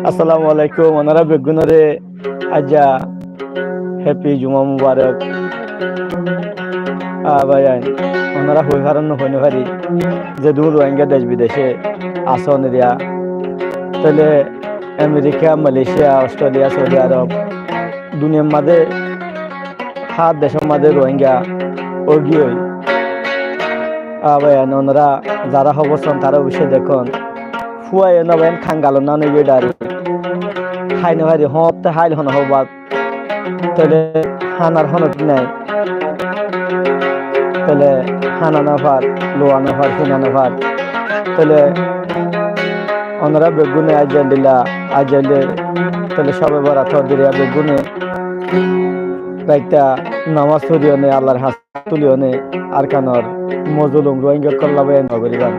আসসালামু আলাইকুম ওনারা বেগুনরে আজা হ্যাপি জুমা মুবারক ভাইয়ান ওনারা হই হারান্ন হইনে পারি যে দূর রোহিঙ্গা দেশ বিদেশে আসন দিয়া তাহলে আমেরিকা মালয়েশিয়া অস্ট্রেলিয়া সৌদি আরব দুনিয়ার মাঝে হাত দেশের মাঝে রোহিঙ্গা ওগিয়ে ভাইয়ান ওনারা যারা হবসন তারা অবশ্যই দেখুন ফুয়াই নবেন খাঙ্গালো না নই ডারি খাইনে পারি হতে হাইল হন হবাদ তাহলে হানার হনক নাই তাহলে হানা নাফার লোয়া নাফার হিনা নাফার তাহলে ওনারা বেগুনে আজাল দিলা আজালে তাহলে সবে বরাত দিলা বেগুনে রাইতা নামাজ পড়িওনে আল্লাহর হাত তুলিওনে আর কানর মজলুম রোহিঙ্গা কল্লাবে নগরীবান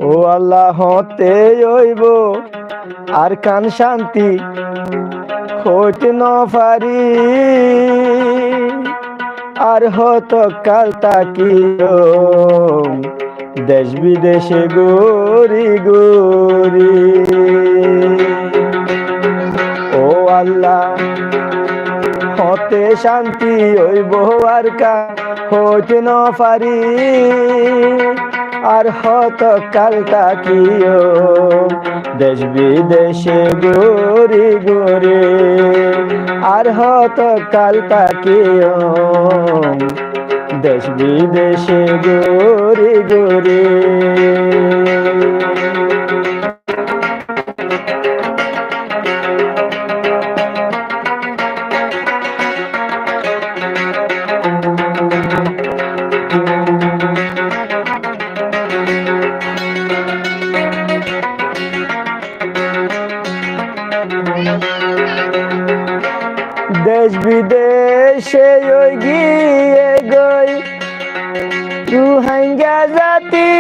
ও আল্লাহ হতে হইব আর কান শান্তি হইতে ন পারি আর হত কাল তাকিও দেশ বিদেশে গরি গরি ও আল্লাহ হতে শান্তি হইব আর কান হইতে ন পারি আর হত কাল তাকিও দেশ বিদেশে গরি গরি আর হত কাল তাকিও দেশ বিদেশে গরি গরি দেশ বিদেশে গিয়ে গই রোহিঙ্গা জাতি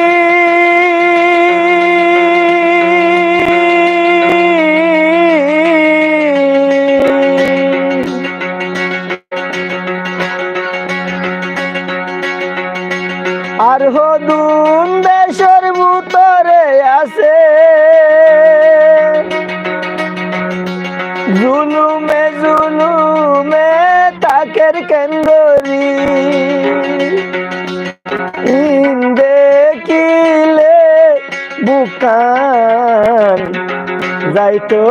আর হদুন দেশের ভিতরে আছে জুলুমে জুলুমে তাকের কেন্দ্রি দেখিলে বুকান যাইতো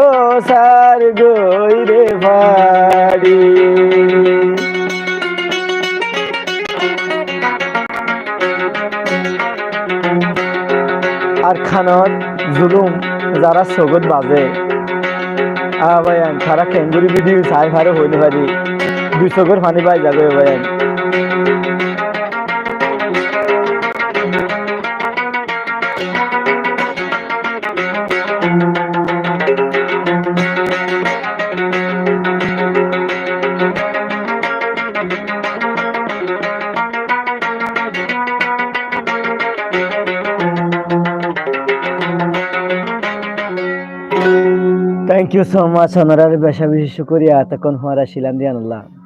সার গইরে ভাড়ি আর খানত জুলুম যারা সগত বাজে ভাইয়ান সারা কেঙ্গুরি ভিডিও চাই ভারে হইতে পারি 200 করে পানি পাই যাবে ভাইয়ান Thank you so much, honorary Basha Shukriya, Takon Hora Shilandian Allah.